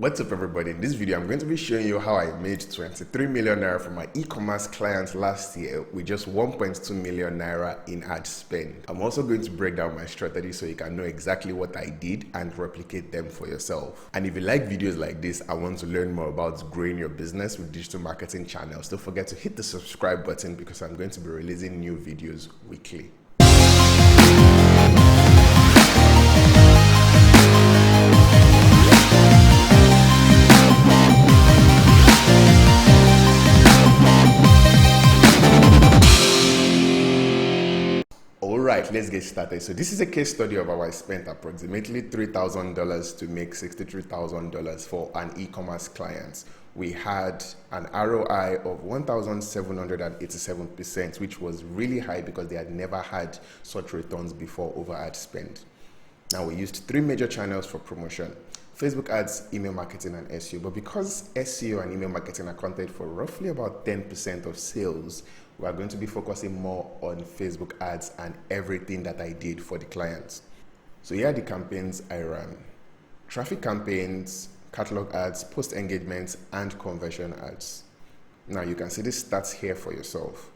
What's up everybody? In this video I'm going to be showing you how I made 23 million naira from my e-commerce clients last year with just 1.2 million naira in ad spend. I'm also going to break down my strategy so you can know exactly what I did and replicate them for yourself. And if you like videos like this, I want to learn more about growing your business with digital marketing channels, don't forget to hit the subscribe button because I'm going to be releasing new videos weekly. Alright, let's get started. So this is a case study of how I spent approximately $3,000 to make $63,000 for an e-commerce client. We had an ROI of 1,787%, which was really high because they had never had such returns before over ad spend. Now we used three major channels for promotion: Facebook ads, email marketing, and SEO. But because SEO and email marketing accounted for roughly about 10% of sales, we are going to be focusing more on Facebook ads and everything that I did for the clients. So here are the campaigns I ran: traffic campaigns, catalog ads, post engagements, and conversion ads. Now you can see the stats here for yourself.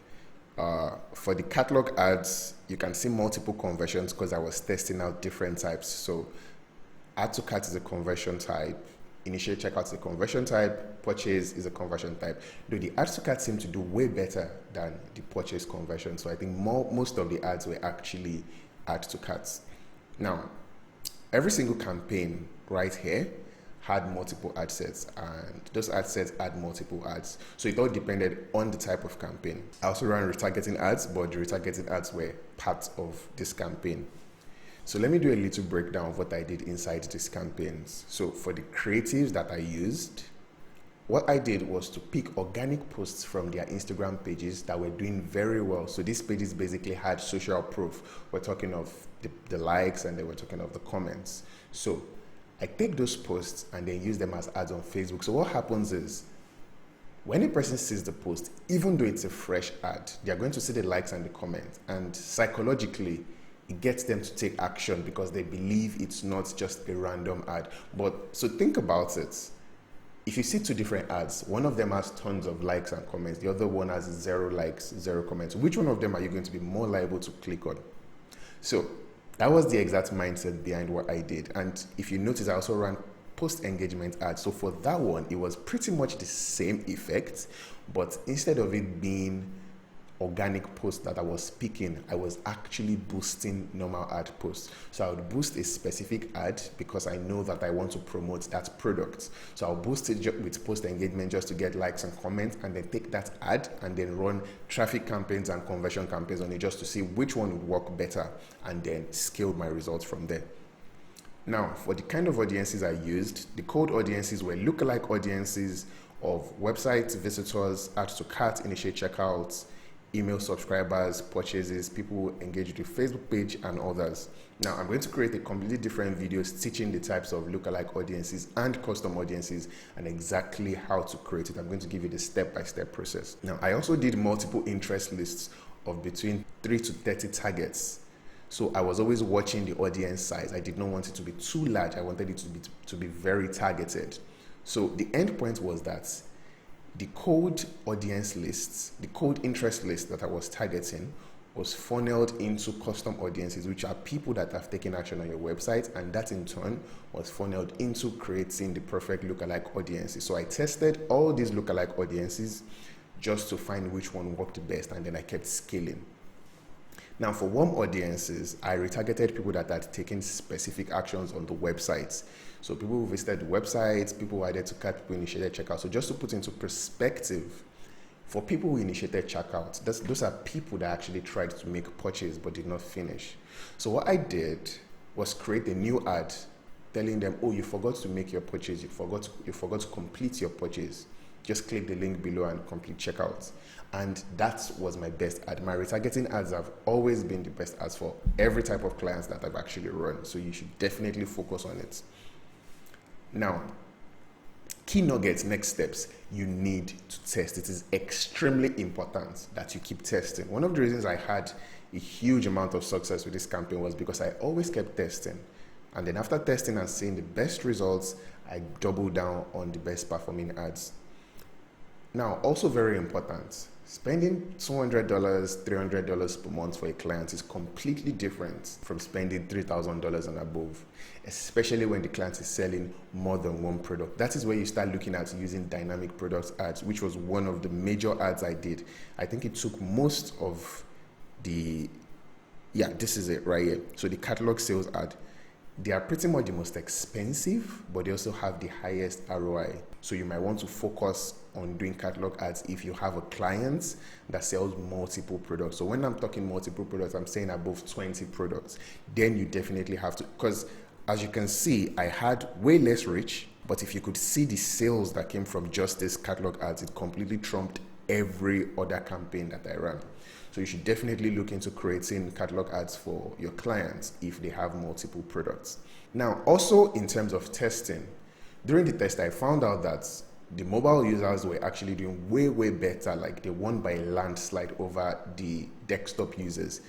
For the catalog ads, you can see multiple conversions because I was testing out different types. So add to cart is a conversion type, initiate checkout is a conversion type, purchase is a conversion type. Though the add to cart seem to do way better than the purchase conversion. So I think most of the ads were actually add to carts. Now, every single campaign right here had multiple ad sets, and those ad sets had multiple ads. So it all depended on the type of campaign. I also ran retargeting ads, but the retargeting ads were part of this campaign. So let me do a little breakdown of what I did inside these campaigns. So for the creatives that I used, what I did was to pick organic posts from their Instagram pages that were doing very well. So these pages basically had social proof. We're talking of the likes, and they were talking of the comments. So I take those posts and then use them as ads on Facebook. So what happens is, when a person sees the post, even though it's a fresh ad, they're going to see the likes and the comments, and psychologically it gets them to take action because they believe it's not just a random ad. So think about it. If you see two different ads, one of them has tons of likes and comments, the other one has 0 likes, 0 comments. Which one of them are you going to be more liable to click on? So that was the exact mindset behind what I did. And if you notice, I also ran post engagement ads. So for that one, it was pretty much the same effect, but instead of it being organic posts that I was picking, I was actually boosting normal ad posts. So I would boost a specific ad because I know that I want to promote that product. So I'll boost it with post engagement just to get likes and comments, and then take that ad and then run traffic campaigns and conversion campaigns on it just to see which one would work better, and then scale my results from there. Now, for the kind of audiences I used, the cold audiences were lookalike audiences of website visitors, add to cart, initiate checkouts, email subscribers, purchases, people who engage with the Facebook page, and others. Now, I'm going to create a completely different video teaching the types of lookalike audiences and custom audiences and exactly how to create it. I'm going to give you the step-by-step process. Now, I also did multiple interest lists of between 3 to 30 targets. So I was always watching the audience size. I did not want it to be too large. I wanted it to be very targeted. So the end point was that the cold audience lists, the cold interest list that I was targeting was funneled into custom audiences, which are people that have taken action on your website, and that in turn was funneled into creating the perfect lookalike audiences. So I tested all these lookalike audiences just to find which one worked best, and then I kept scaling. Now for warm audiences, I retargeted people that had taken specific actions on the websites. So people who visited the websites, people who added to cart, people who initiated checkout. So just to put into perspective, for people who initiated checkout, those are people that actually tried to make a purchase but did not finish. So what I did was create a new ad telling them, oh, you forgot to make your purchase, you forgot to complete your purchase. Just click the link below and complete checkout. And that was my best ad. My retargeting ads have always been the best ads for every type of clients that I've actually run. So you should definitely focus on it. Now, key nuggets, next steps, you need to test. It is extremely important that you keep testing. One of the reasons I had a huge amount of success with this campaign was because I always kept testing. And then after testing and seeing the best results, I double down on the best performing ads. Now, also very important, spending $200, $300 per month for a client is completely different from spending $3,000 and above, especially when the client is selling more than one product. That is where you start looking at using dynamic product ads, which was one of the major ads I did. I think it took most of the, yeah, this is it right here. So the catalog sales ad. They are pretty much the most expensive, but they also have the highest ROI. So you might want to focus on doing catalog ads if you have a client that sells multiple products. So when I'm talking multiple products, I'm saying above 20 products. Then you definitely have to, because as you can see, I had way less reach, but if you could see the sales that came from just this catalog ads, it completely trumped every other campaign that I ran. So you should definitely look into creating catalog ads for your clients if they have multiple products. Now, also in terms of testing, during the test, I found out that the mobile users were actually doing way better, like they won by a landslide over the desktop users.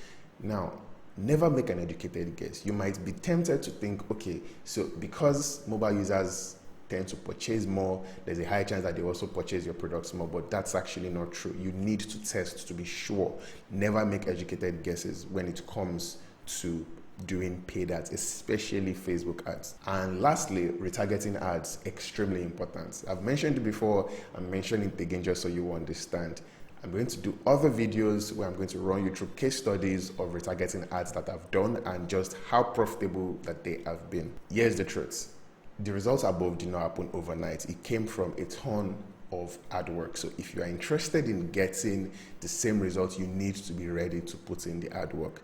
Now, never make an educated guess. You might be tempted to think, okay, so because mobile users tend to purchase more, there's a high chance that they also purchase your products more, but that's actually not true. You need to test to be sure. Never make educated guesses when it comes to doing paid ads, especially Facebook ads. And lastly, retargeting ads, extremely important. I've mentioned it before, I'm mentioning it again just so you understand. I'm going to do other videos where I'm going to run you through case studies of retargeting ads that I've done and just how profitable that they have been. Here's the truth. The results above did not happen overnight. It came from a ton of hard work. So if you are interested in getting the same results, you need to be ready to put in the hard work.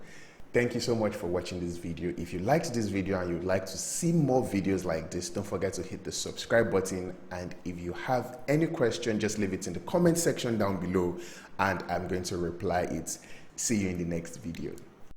Thank you so much for watching this video. If you liked this video and you'd like to see more videos like this, don't forget to hit the subscribe button. And if you have any question, just leave it in the comment section down below and I'm going to reply it. See you in the next video.